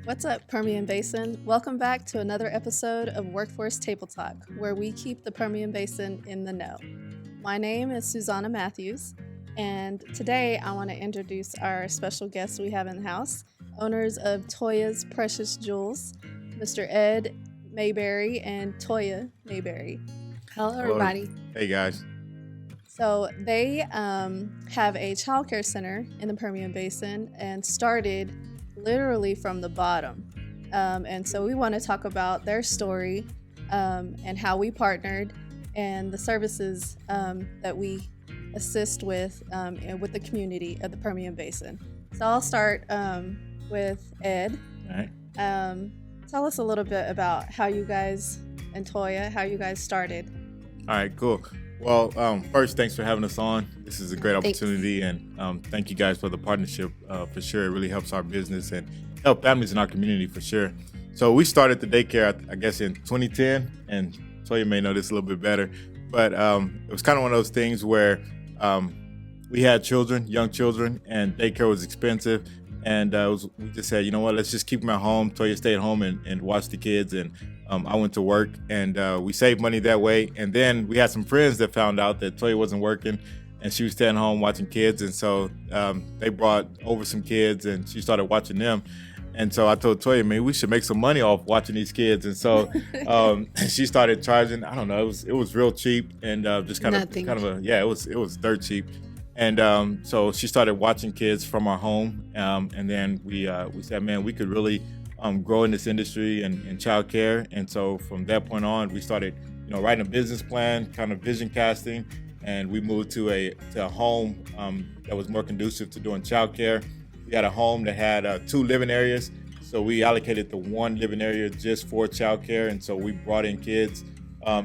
What's up, Permian Basin? Welcome back to another episode of Workforce Table Talk, where we keep the Permian Basin in the know. My name is Susanna Matthews, and today I want to introduce our special guests we have in the house, owners of Toya's Precious Jewels, Mr. Ed Mayberry and Toya Mayberry. Hello, everybody. Hey, guys. So they have a childcare center in the Permian Basin and started literally from the bottom. And so we want to talk about their story and how we partnered and the services that we assist with the community of the Permian Basin. So I'll start with Ed. All right. Tell us a little bit about how you guys and Toya, how you guys started. All right, cool. Well, first, thanks for having us on. This is a great opportunity, and thank you guys for the partnership. For sure, it really helps our business and help families in our community for sure. So we started the daycare, I guess, in 2010, and Toya may know this a little bit better, but it was kind of one of those things where we had children, young children, and daycare was expensive, and we just said, you know what, let's just keep them at home. Toya stayed at home and watched the kids, and I went to work, and we saved money that way. And then we had some friends that found out that Toya wasn't working, and she was staying home watching kids. And so they brought over some kids, and she started watching them. And so I told Toya, man, we should make some money off watching these kids. And so she started charging. I don't know, it was real cheap, and just it was dirt cheap. And so she started watching kids from our home, and then we said, man, we could really grow in this industry and childcare. And so from that point on, we started, writing a business plan, kind of vision casting, and we moved to a home that was more conducive to doing childcare. We had a home that had 2 living areas, so we allocated the 1 living area just for childcare. And so we brought in kids.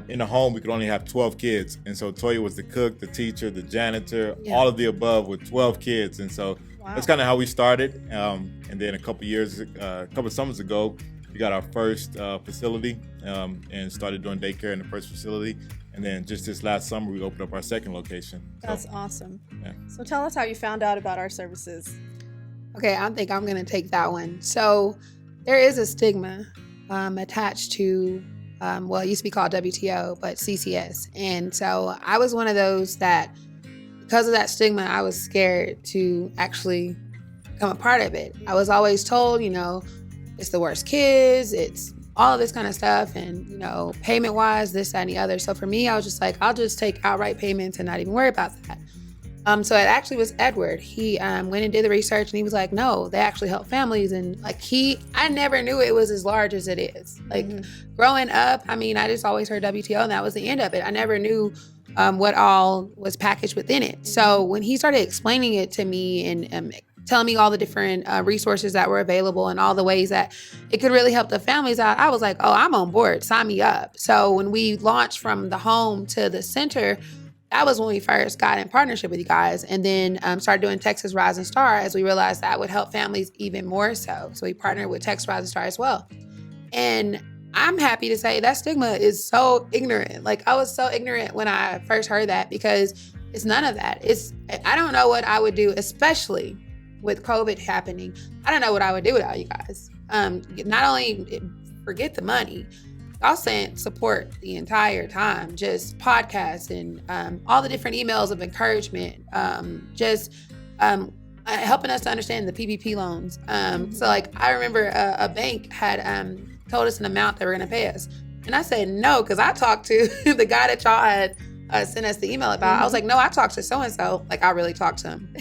In the home, we could only have 12 kids. And so Toya was the cook, the teacher, the janitor, all of the above with 12 kids. And so that's kind of how we started. And then a couple summers ago, we got our first facility and started doing daycare in the first facility. And then just this last summer, we opened up our second location. That's awesome. Yeah. So tell us how you found out about our services. Okay, I think I'm going to take that one. So there is a stigma attached to it used to be called WTO, but CCS. And so I was one of those that, because of that stigma, I was scared to actually become a part of it. I was always told, it's the worst kids, it's all of this kind of stuff, and, payment-wise, this, that, and the other. So for me, I was just like, I'll just take outright payments and not even worry about that. So it actually was Edward. He went and did the research, and he was like, no, they actually help families. And I never knew it was as large as it is. Growing up, I just always heard WTO, and that was the end of it. I never knew what all was packaged within it. So when he started explaining it to me and telling me all the different resources that were available and all the ways that it could really help the families out, I was like, oh, I'm on board. Sign me up. So when we launched from the home to the center, that was when we first got in partnership with you guys, and then started doing Texas Rising Star as we realized that would help families even more so. So we partnered with Texas Rising Star as well. And I'm happy to say that stigma is so ignorant. I was so ignorant when I first heard that, because it's none of that. I don't know what I would do, especially with COVID happening. I don't know what I would do without you guys. Not only forget the money, y'all sent support the entire time, just podcasts and all the different emails of encouragement, helping us to understand the PPP loans. So I remember a bank had told us an amount they were going to pay us. And I said no, because I talked to the guy that y'all had sent us the email about. I was like, no, I talked to so-and-so. I really talked to him.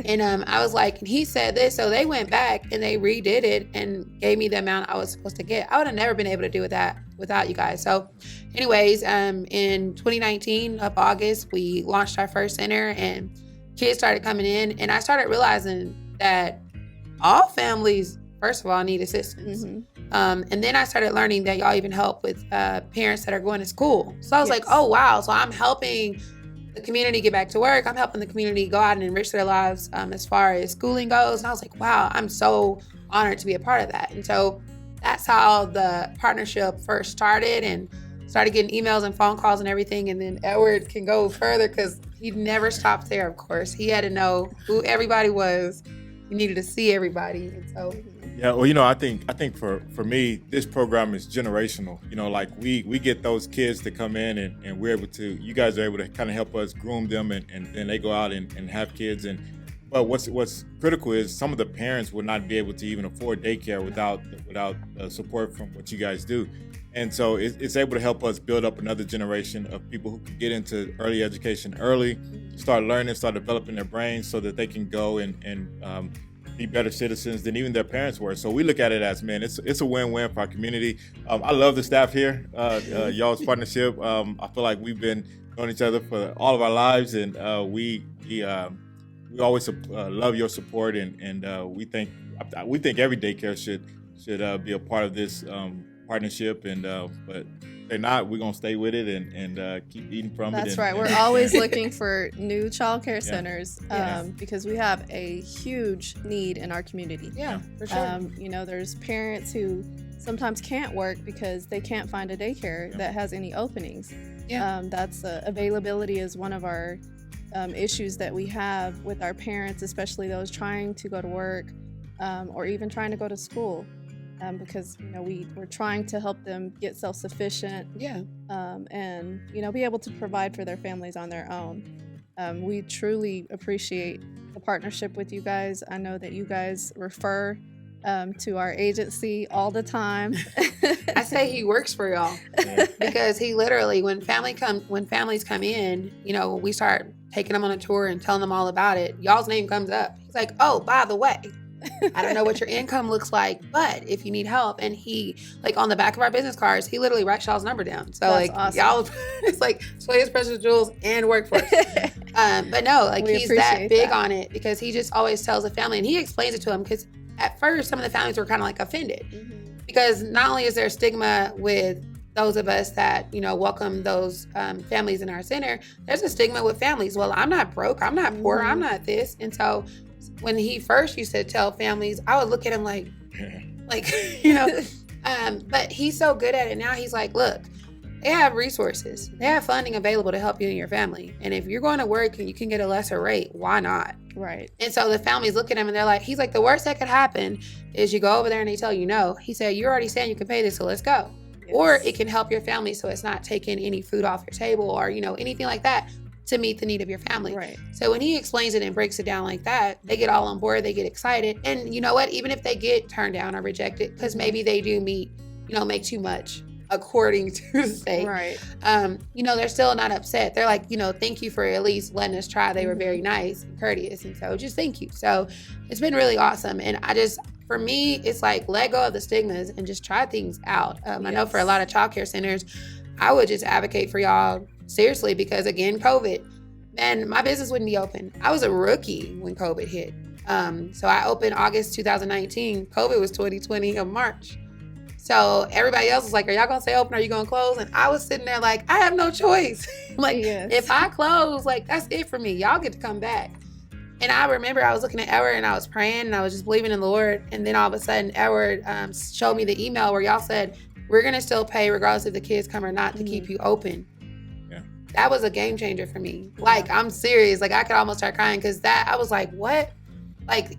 And I was like, and he said this. So they went back and they redid it and gave me the amount I was supposed to get. I would have never been able to do that without you guys. So anyways, in 2019 of August, we launched our first center and kids started coming in. And I started realizing that all families, first of all, need assistance. And then I started learning that y'all even help with parents that are going to school. So I was like, oh, wow. So I'm helping the community get back to work. I'm helping the community go out and enrich their lives as far as schooling goes. And I was like, wow, I'm so honored to be a part of that. And so that's how the partnership first started, and started getting emails and phone calls and everything. And then Edward can go further because he never stopped there, of course. He had to know who everybody was. He needed to see everybody. And so Yeah, well, I think for me, this program is generational. Like we get those kids to come in and we're able to. You guys are able to kind of help us groom them, and then they go out and have kids. But what's critical is some of the parents would not be able to even afford daycare without support from what you guys do. And so it's able to help us build up another generation of people who can get into early education early, start learning, start developing their brains so that they can go and be better citizens than even their parents were. So we look at it as, man, it's a win-win for our community. I love the staff here, y'all's partnership. I feel like we've been knowing each other for all of our lives, and we always love your support, and we think every daycare should be a part of this partnership. But if they're not, we're gonna stay with it and keep eating from it. That's right. We're always looking for new childcare Yeah. centers Yes. because we have a huge need in our community. Yeah, for sure. There's parents who sometimes can't work because they can't find a daycare that has any openings. Yeah. That's availability is one of our issues that we have with our parents, especially those trying to go to work or even trying to go to school. Because we're trying to help them get self-sufficient Yeah. and be able to provide for their families on their own. We truly appreciate the partnership with you guys. I know that you guys refer to our agency all the time. I say he works for y'all Yeah. because he literally, when families come in, we start taking them on a tour and telling them all about it. Y'all's name comes up. He's like, "Oh, by the way, I don't know what your income looks like, but if you need help," and he, like, on the back of our business cards, he literally writes y'all's number down. So That's like awesome. y'all, it's like Toya's Precious Jewels and Workforce. But no, like We he's that appreciate big that. on it because he just always tells the family, and he explains it to them because at first some of the families were kind of like offended because not only is there stigma with those of us that welcome those families in our center, there's a stigma with families. Well, I'm not broke, I'm not poor, I'm not this. And so when he first used to tell families, I would look at him like but he's so good at it now. He's like, "Look, they have resources, they have funding available to help you and your family, and if you're going to work and you can get a lesser rate, why not?" Right. And so the families look at him and they're like, he's like, "The worst that could happen is you go over there and they tell you no." He said, "You're already saying you can pay this, so let's go." Yes. Or it can help your family so it's not taking any food off your table or anything like that to meet the need of your family. Right. So when he explains it and breaks it down like that, they get all on board, they get excited. And you know what? Even if they get turned down or rejected, because maybe they do make too much according to the state, Right. they're still not upset. They're like, "Thank you for at least letting us try." They were very nice and courteous. And so just thank you. So it's been really awesome. And for me, it's like let go of the stigmas and just try things out. I know for a lot of childcare centers, I would just advocate for y'all seriously because, again, COVID, man, my business wouldn't be open. I was a rookie when COVID hit. So I opened August 2019. COVID was 2020 of March. So everybody else was like, "Are y'all going to stay open? Are you going to close?" And I was sitting there like, I have no choice. Yes. If I close, that's it for me. Y'all get to come back. And I remember I was looking at Edward and I was praying and I was just believing in the Lord. And then all of a sudden, Edward showed me the email where y'all said, "We're going to still pay regardless if the kids come or not to keep you open." Yeah. That was a game changer for me. I'm serious. I could almost start crying because I was like, what?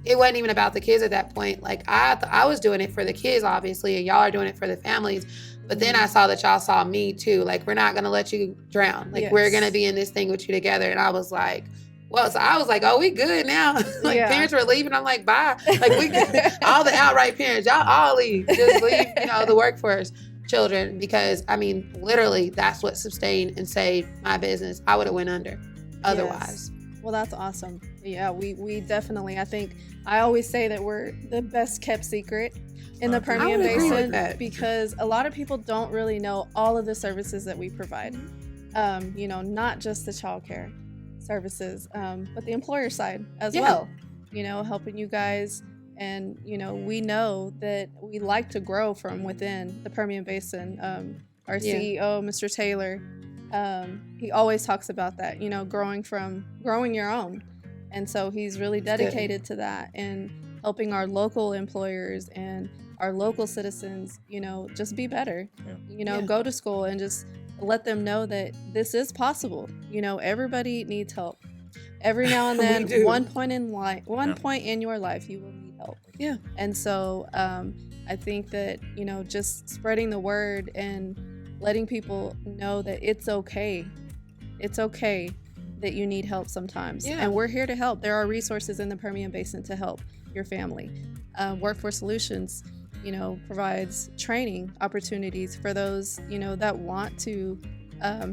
It wasn't even about the kids at that point. I was doing it for the kids, obviously, and y'all are doing it for the families. But then I saw that y'all saw me too. We're not going to let you drown. Yes. We're going to be in this thing with you together. And I was like, well, so I was like, "Oh, we good now." Yeah. Parents were leaving. I'm like, "Bye." We good. All the outright parents, y'all all leave. Just leave, the workforce children, because literally that's what sustained and saved my business. I would have went under otherwise. Yes. Well, that's awesome. Yeah, we definitely, I think, I always say that we're the best kept secret in the Permian would agree with Basin that. because a lot of people don't really know all of the services that we provide. Not just the childcare services, but the employer side as well. Helping you guys. And, we know that we like to grow from within the Permian Basin. Our CEO, Mr. Taylor, he always talks about that, growing your own. And so he's really dedicated to that and helping our local employers and our local citizens, just be better, go to school and just let them know that this is possible. Everybody needs help. Every now and then, one point in your life, you will need help. Yeah. And so I think that, just spreading the word and letting people know that it's okay. It's okay that you need help sometimes. Yeah. And we're here to help. There are resources in the Permian Basin to help your family. Workforce Solutions, provides training opportunities for those, that want to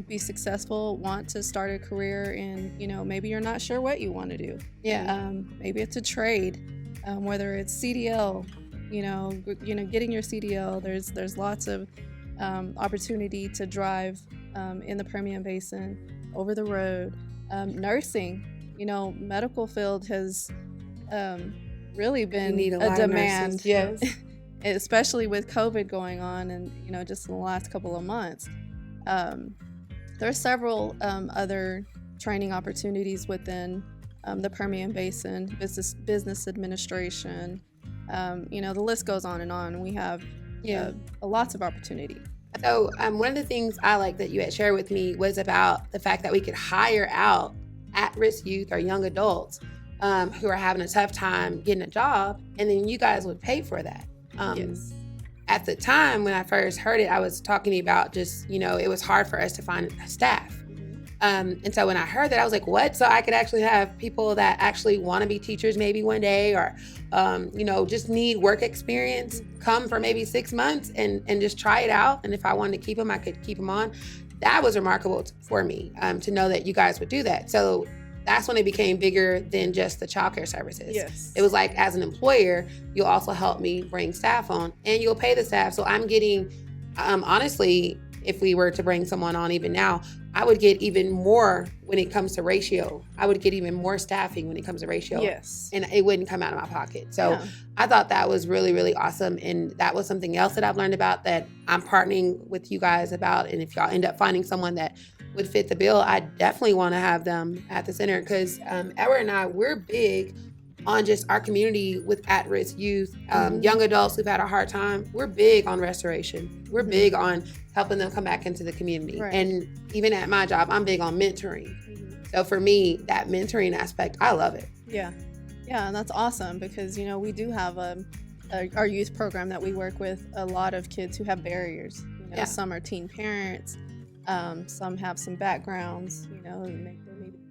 be successful, want to start a career in, maybe you're not sure what you want to do. Yeah. Maybe it's a trade, whether it's CDL, getting your CDL. There's lots of opportunity to drive in the Permian Basin, over the road. Nursing, medical field has really been a demand. Yes. Especially with COVID going on, and just in the last couple of months. There are several other training opportunities within the Permian Basin, business administration. The list goes on and on. We have lots of opportunity. So one of the things I like that you had shared with me was about the fact that we could hire out at-risk youth or young adults who are having a tough time getting a job, and then you guys would pay for that. Yes. At the time when I first heard it, I was talking about just, it was hard for us to find staff. And so when I heard that, I was like, what? So I could actually have people that actually want to be teachers maybe one day, or, just need work experience, come for maybe 6 months and just try it out. And if I wanted to keep them, I could keep them on. That was remarkable for me to know that you guys would do that. So that's when it became bigger than just the childcare services. Yes. It was like, as an employer, you'll also help me bring staff on, and you'll pay the staff. So I'm getting, honestly, if we were to bring someone on even now, I would get even more when it comes to ratio. I would get even more staffing when it comes to ratio. Yes. And it wouldn't come out of my pocket. So I thought that was really, really awesome. And that was something else that I've learned about, that I'm partnering with you guys about. And if y'all end up finding someone that would fit the bill, I definitely want to have them at the center, because Edward and I, we're big on just our community with at-risk youth, young adults who've had a hard time. We're big on restoration. We're big on helping them come back into the community. Right. And even at my job, I'm big on mentoring. So for me, that mentoring aspect, I love it. Yeah, and that's awesome, because we do have our youth program that we work with a lot of kids who have barriers. Some are teen parents. Some have some backgrounds,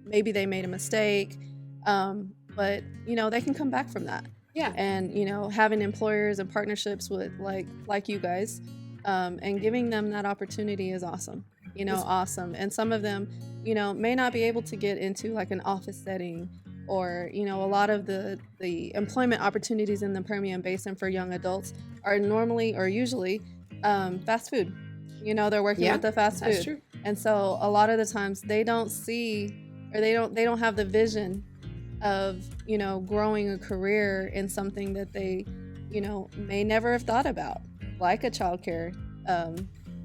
maybe they made a mistake, but they can come back from that. Yeah. And having employers and partnerships with like you guys, and giving them that opportunity is awesome. Awesome. And some of them, may not be able to get into like an office setting, or a lot of the employment opportunities in the Permian Basin for young adults are normally or usually fast food. They're working with the fast food. That's true. And so a lot of the times they don't see, or they don't have the vision of, growing a career in something that they, may never have thought about, like a childcare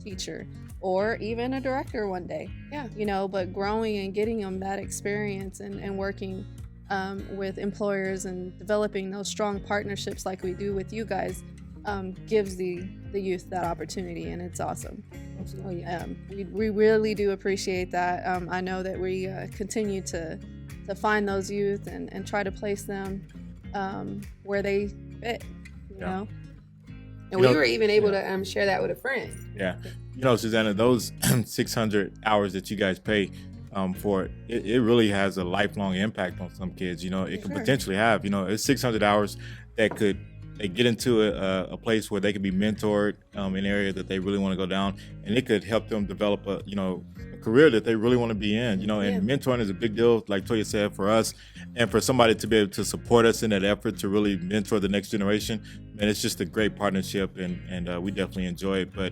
teacher, or even a director one day. Yeah. But growing and getting them that experience, and working with employers and developing those strong partnerships like we do with you guys, gives the youth that opportunity, and it's awesome. Absolutely. We really do appreciate that. I know that we continue to find those youth and try to place them where they fit, you know. And we were even able to share that with a friend. Yeah. Susanna, those 600 hours that you guys pay for, it really has a lifelong impact on some kids. It can potentially have, it's 600 hours that they get into a place where they can be mentored in an area that they really want to go down, and it could help them develop a career that they really want to be in, and mentoring is a big deal, like Toya said, for us, and for somebody to be able to support us in that effort to really mentor the next generation. And it's just a great partnership, and we definitely enjoy it. But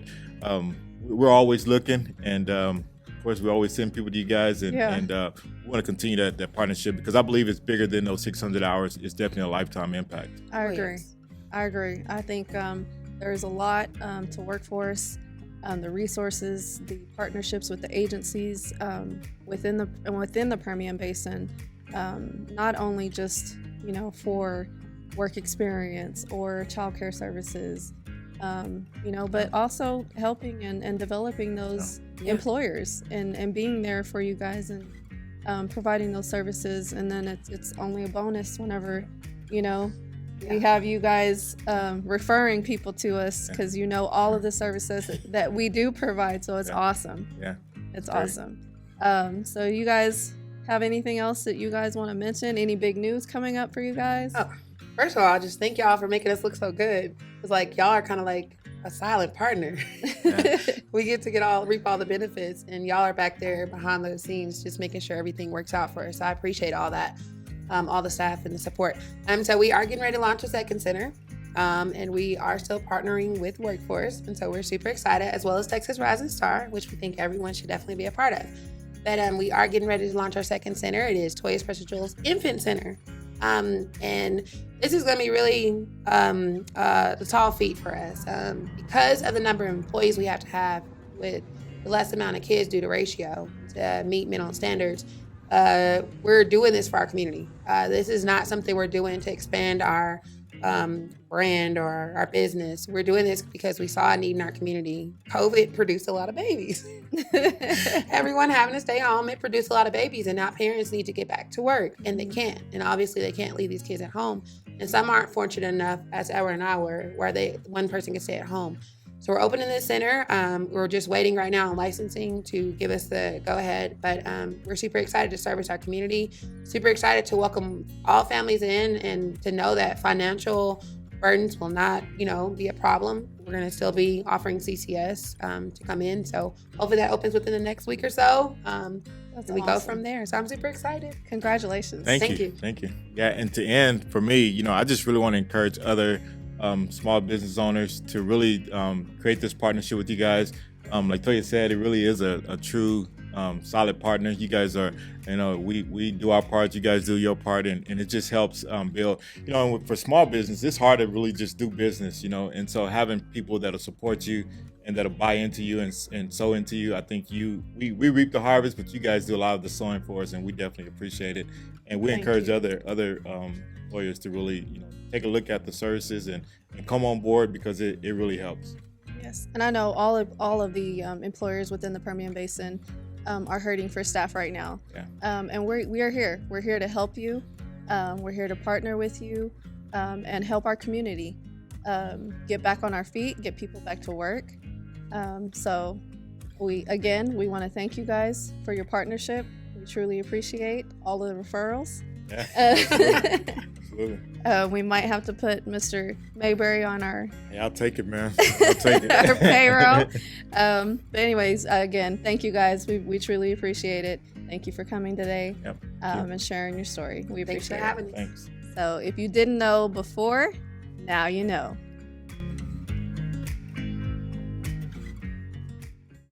we're always looking, and of course we always send people to you guys, and we want to continue that partnership, because I believe it's bigger than those 600 hours. It's definitely a lifetime impact. I agree. I think there's a lot to workforce, the resources, the partnerships with the agencies within the Permian Basin, not only just for work experience or childcare services, but also helping and developing those employers and being there for you guys, and providing those services. And then it's only a bonus whenever We have you guys referring people to us because you know all of the services that we do provide. So it's awesome. Yeah. It's awesome. So you guys have anything else that you guys want to mention? Any big news coming up for you guys? Oh, first of all, just thank y'all for making us look so good. It's like y'all are kind of like a silent partner. Yeah. We get to reap all the benefits, and y'all are back there behind the scenes just making sure everything works out for us. So I appreciate all that, all the staff and the support. So we are getting ready to launch a second center, and we are still partnering with Workforce, and so we're super excited, as well as Texas Rising Star, which we think everyone should definitely be a part of. But we are getting ready to launch our second center. It is Toya's Precious Jewels Infant Center. And this is going to be really the tall feat for us because of the number of employees we have to have with the less amount of kids due to ratio to meet minimum standards. We're doing this for our community. This is not something we're doing to expand our brand or our business. We're doing this because we saw a need in our community. COVID produced a lot of babies. Everyone having to stay home, it produced a lot of babies, and now parents need to get back to work, and they can't. And obviously they can't leave these kids at home. And some aren't fortunate enough, as Edward and I were, where one person can stay at home. So we're opening this center. We're just waiting right now on licensing to give us the go-ahead. But we're super excited to service our community, super excited to welcome all families in and to know that financial burdens will not, be a problem. We're going to still be offering CCS to come in. So hopefully that opens within the next week or so. And we go from there. So I'm super excited. Congratulations. Thank you. Thank you. Yeah, and to end, for me, I just really want to encourage other small business owners to really create this partnership with you guys. Like Toya said, it really is a true solid partner. You guys are, we do our part, you guys do your part, and it just helps build, and for small business, it's hard to really just do business, and so having people that'll support you and that'll buy into you and sow into you, I think we reap the harvest, but you guys do a lot of the sowing for us, and we definitely appreciate it. And we encourage other employers to really, take a look at the services and come on board because it really helps. Yes, and I know all of the employers within the Permian Basin are hurting for staff right now. Yeah. And we are here. We're here to help you. We're here to partner with you and help our community get back on our feet, get people back to work. So we want to thank you guys for your partnership. We truly appreciate all of the referrals. Yeah, absolutely. We might have to put Mr. Mayberry on our I'll take it, man. I'll take it. our payroll. But anyways, again, thank you guys. We truly appreciate it. Thank you for coming today. Yep. And sharing your story. We Thanks appreciate for having it. us. Thanks. So if you didn't know before, now you know.